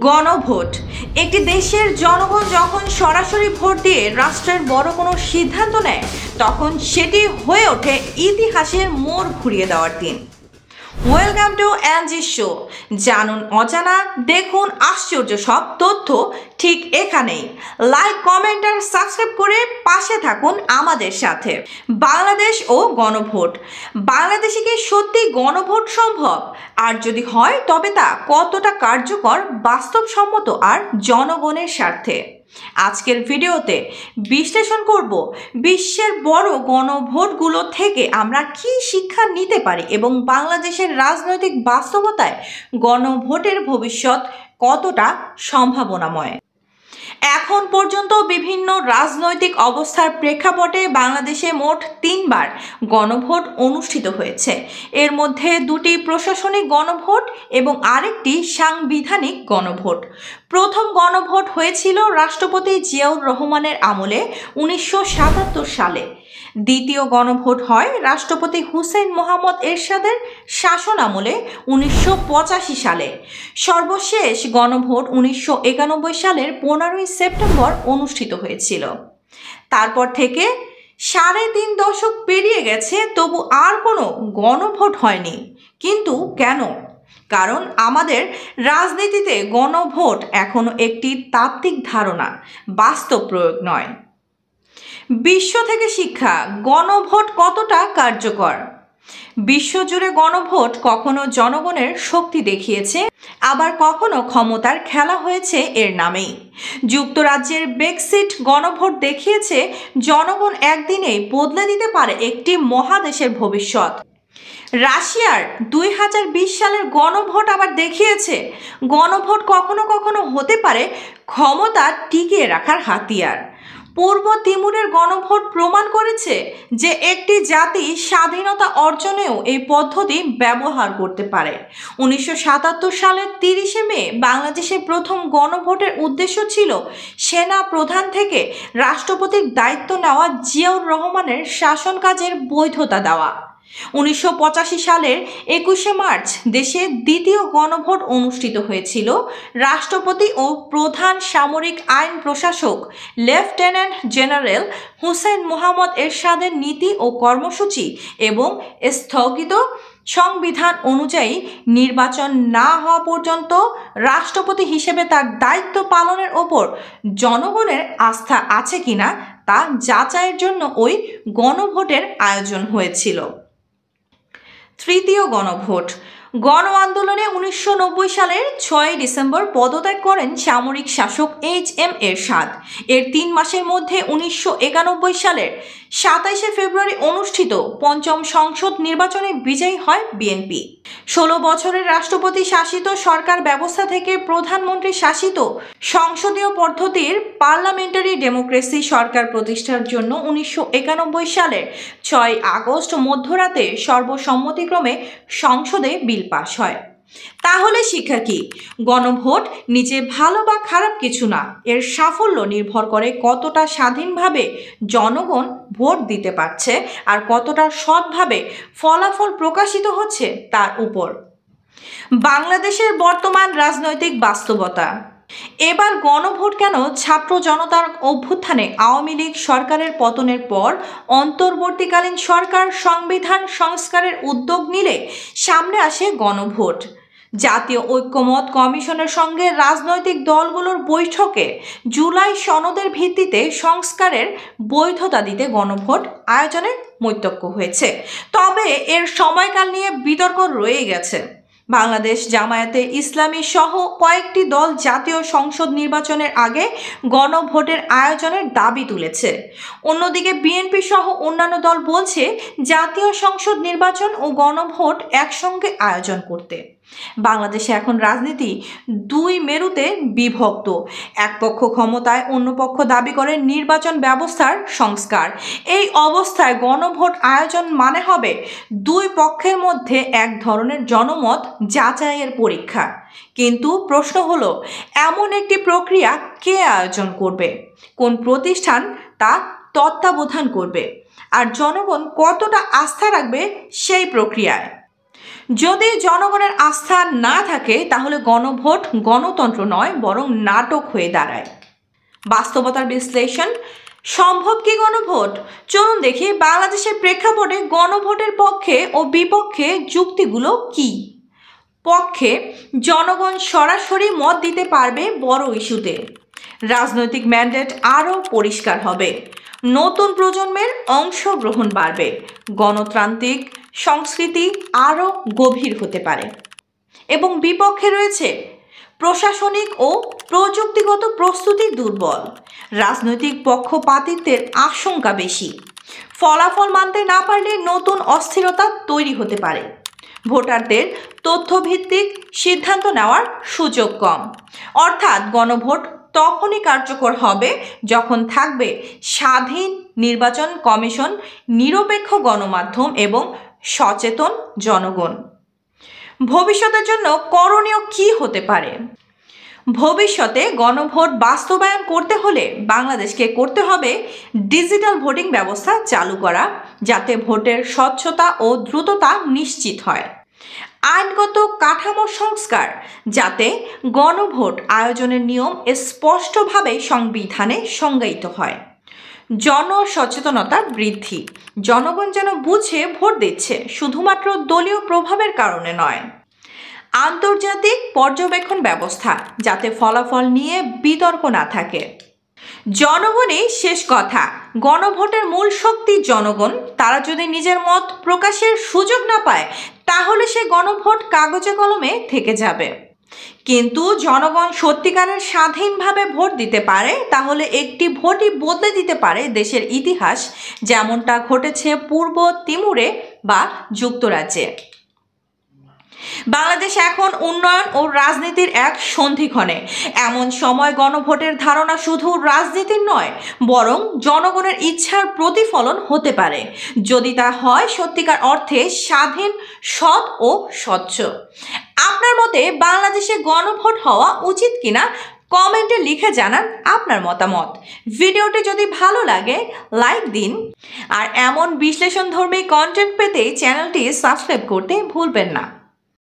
গণভোট একটি দেশের জনগণ যখন সরাসরি ভোট দিয়ে রাষ্ট্রের বড় কোনো সিদ্ধান্ত নেয় তখন সেটি হয়ে ওঠে ইতিহাসের মোড় ঘুরিয়ে দেওয়ার দিন। Welcome to NG show. জানুন অজানা, দেখুন আশ্চর্য সব তথ্য ঠিক এখানেই। লাইক, কমেন্ট আর সাবস্ক্রাইব করে পাশে থাকুন আমাদের সাথে। বাংলাদেশ ও গণভোট। বাংলাদেশে কি সত্যি গণভোট সম্ভব? আর যদি হয় তবে তা কতটা কার্যকর, বাস্তবসম্মত আর জনগণের স্বার্থে? আজকের ভিডিওতে বিশ্লেষণ করব বিশ্বের বড় গণভোটগুলো থেকে আমরা কি শিক্ষা নিতে পারি এবং বাংলাদেশের রাজনৈতিক বাস্তবতায় গণভোটের ভবিষ্যৎ কতটা সম্ভাবনাময়। এখন পর্যন্ত বিভিন্ন রাজনৈতিক অবস্থার প্রেক্ষাপটে বাংলাদেশে মোট 3বার গণভোট অনুষ্ঠিত হয়েছে। এর মধ্যে 2টি প্রশাসনিক গণভোট এবং আরেকটি সাংবিধানিক গণভোট। প্রথম গণভোট হয়েছিল রাষ্ট্রপতি জিয়াউর রহমানের আমলে 1977 সালে। দ্বিতীয় গণভোট হয় রাষ্ট্রপতি হুসেইন মোহাম্মদ এরশাদের শাসন আমলে 1985 সালে। সর্বশেষ গণভোট 1991 সালের 15ই সেপ্টেম্বর অনুষ্ঠিত হয়েছিল। তারপর থেকে 3.5 দশক পেরিয়ে গেছে, তবু আর কোনো গণভোট হয়নি। কিন্তু কেন? কারণ আমাদের রাজনীতিতে গণভোট এখনো একটি তাত্ত্বিক ধারণা, বাস্তব প্রয়োগ নয়। বিশ্ব থেকে শিক্ষা, গণভোট কতটা কার্যকর? বিশ্বজুড়ে গণভোট কখনো জনগণের শক্তি দেখিয়েছে, আবার কখনো ক্ষমতার খেলা হয়েছে এর নামেই। যুক্তরাজ্যের ব্রেক্সিট গণভোট দেখিয়েছে জনগণ একদিনেই বদলে দিতে পারে একটি মহাদেশের ভবিষ্যৎ। রাশিয়ার 2020 সালের গণভোট আবার দেখিয়েছে গণভোট কখনো কখনো হতে পারে ক্ষমতা টিকিয়ে রাখার হাতিয়ার। পূর্ব তিমুরের গণভোট প্রমাণ করেছে যে একটি জাতি স্বাধীনতা অর্জনেও এই পদ্ধতি ব্যবহার করতে পারে। 1977 সালের 30শে মে বাংলাদেশের প্রথম গণভোটের উদ্দেশ্য ছিল সেনা প্রধান থেকে রাষ্ট্রপতির দায়িত্ব নেওয়া জিয়াউর রহমানের শাসন কাজের বৈধতা দেওয়া। 1985 সালের 21শে মার্চ দেশে দ্বিতীয় গণভোট অনুষ্ঠিত হয়েছিল রাষ্ট্রপতি ও প্রধান সামরিক আইন প্রশাসক লেফটেন্যান্ট জেনারেল হুসেইন মোহাম্মদ এরশাদের নীতি ও কর্মসূচি এবং স্থগিত সংবিধান অনুযায়ী নির্বাচন না হওয়া পর্যন্ত রাষ্ট্রপতি হিসেবে তার দায়িত্ব পালনের ওপর জনগণের আস্থা আছে কিনা তা যাচাইয়ের জন্য ওই গণভোটের আয়োজন হয়েছিল। তৃতীয় গণভোট। গণ আন্দোলনে 1990 সালের 6 ডিসেম্বর পদত্যাগ করেন সামরিক শাসক HM এরশাদ। এর 3 মাসের মধ্যে 1991 সালের 27শে ফেব্রুয়ারি অনুষ্ঠিত পঞ্চম সংসদ নির্বাচনে বিজয়ী হয় বিএনপি। 16 বছরের রাষ্ট্রপতি শাসিত সরকার ব্যবস্থা থেকে প্রধানমন্ত্রী শাসিত সংসদীয় পদ্ধতির পার্লামেন্টারি ডেমোক্রেসি সরকার প্রতিষ্ঠার জন্য 1991 সালের 6 আগস্ট মধ্যরাতে সর্বসম্মতিক্রমে সংসদে বিল পাস হয়। তাহলে শিক্ষা কি? গণভোট নিজে ভালো বা খারাপ কিছু না, এর সাফল্য নির্ভর করে কতটা স্বাধীনভাবে জনগণ ভোট দিতে পারছে আর কতটা সৎভাবে ফলাফল প্রকাশিত হচ্ছে তার উপর। বাংলাদেশের বর্তমান রাজনৈতিক বাস্তবতা। এবার গণভোট কেন? ছাত্র জনতার অভ্যুত্থানে আওয়ামী লীগ সরকারের পতনের পর অন্তর্বর্তীকালীন সরকার সংবিধান সংস্কারের উদ্যোগ নিলে সামনে আসে গণভোট। জাতীয় ঐক্যমত কমিশনের সঙ্গে রাজনৈতিক দলগুলোর বৈঠকে জুলাই সনদের ভিত্তিতে সংস্কারের বৈধতা দিতে গণভোট আয়োজনে মতৈক্য হয়েছে। তবে এর সময়কাল নিয়ে বিতর্ক রয়ে গেছে। বাংলাদেশ জামায়াতে ইসলামী সহ কয়েকটি দল জাতীয় সংসদ নির্বাচনের আগে গণভোটের আয়োজনের দাবি তুলেছে। অন্যদিকে বিএনপি সহ অন্যান্য দল বলছে জাতীয় সংসদ নির্বাচন ও গণভোট একসঙ্গে আয়োজন করতে। বাংলাদেশে এখন রাজনীতি 2 মেরুতে বিভক্ত। এক পক্ষ ক্ষমতায়, অন্য পক্ষ দাবি করে নির্বাচন ব্যবস্থার সংস্কার। এই অবস্থায় গণভোট আয়োজন মানে হবে 2 পক্ষের মধ্যে এক ধরনের জনমত যাচাইয়ের পরীক্ষা। কিন্তু প্রশ্ন হলো, এমন একটি প্রক্রিয়া কে আয়োজন করবে, কোন প্রতিষ্ঠান তা তত্ত্বাবধান করবে, আর জনগণ কতটা আস্থা রাখবে সেই প্রক্রিয়ায়? যদি জনগণের আস্থা না থাকে তাহলে গণভোট গণতন্ত্র নয় বরং নাটক হয়ে দাঁড়ায়। বাস্তবতার বিশ্লেষণ, সম্ভব কি গণভোট? চলুন দেখি বাংলাদেশের প্রেক্ষাপটে গণভোটের পক্ষে ও বিপক্ষে যুক্তিগুলো কি। পক্ষে, জনগণ সরাসরি মত দিতে পারবে বড় ইস্যুতে। রাজনৈতিক ম্যান্ডেট আরও পরিষ্কার হবে। নতুন প্রজন্মের অংশগ্রহণ বাড়বে। গণতান্ত্রিক সংস্কৃতি আরও গভীর হতে পারে। এবং বিপক্ষে রয়েছে প্রশাসনিক ও প্রযুক্তিগত প্রস্তুতি দুর্বল। রাজনৈতিক পক্ষপাতিত্বের আশঙ্কা বেশি। ফলাফল মানতে না পারলে নতুন অস্থিরতা তৈরি হতে পারে। ভোটারদের তথ্যভিত্তিক সিদ্ধান্ত নেওয়ার সুযোগ কম। অর্থাৎ গণভোট তখনই কার্যকর হবে যখন থাকবে স্বাধীন নির্বাচন কমিশন, নিরপেক্ষ গণমাধ্যম এবং সচেতন জনগণ। ভবিষ্যতের জন্য করণীয় কি হতে পারে? ভবিষ্যতে গণভোট বাস্তবায়ন করতে হলে বাংলাদেশকে করতে হবে ডিজিটাল ভোটিং ব্যবস্থা চালু করা, যাতে ভোটের স্বচ্ছতা ও দ্রুততা নিশ্চিত হয়। আইনগত কাঠামো সংস্কার, যাতে গণভোট আয়োজনের নিয়ম স্পষ্টভাবে সংবিধানে সংজ্ঞায়িত হয়। জনসচেতনতা বৃদ্ধি, জনগণ যেন বুঝে ভোট দিচ্ছে, শুধুমাত্র দলীয় প্রভাবের কারণে নয়। আন্তর্জাতিক পর্যবেক্ষণ ব্যবস্থা, যাতে ফলাফল নিয়ে বিতর্ক না থাকে। জনগণই শেষ কথা। গণভোটের মূল শক্তি জনগণ। তারা যদি নিজের মত প্রকাশের সুযোগ না পায় তাহলে সে গণভোট কাগজে কলমে থেকে যাবে। কিন্তু জনগণ সত্যিকারের স্বাধীনভাবে ভোট দিতে পারে, তাহলে একটি ভোটই বদলে দিতে পারে দেশের ইতিহাস, যেমনটা ঘটেছে পূর্ব তিমুরে বা যুক্তরাজ্যে। বাংলাদেশ এখন উন্নয়ন ও রাজনীতির এক সন্ধিক্ষণে। এমন সময় গণভোটের ধারণা শুধু রাজনীতির নয়, বরং জনগণের ইচ্ছার প্রতিফলন হতে পারে, যদি তা হয় সত্যিকার অর্থে স্বাধীন, সৎ ও স্বচ্ছ। আপনার মতে বাংলাদেশে গণভোট হওয়া উচিত কিনা কমেন্টে লিখে জানান আপনার মতামত। ভিডিওটি যদি ভালো লাগে লাইক দিন, আর এমন বিশ্লেষণধর্মী কন্টেন্ট পেতে চ্যানেলটি সাবস্ক্রাইব করতে ভুলবেন না।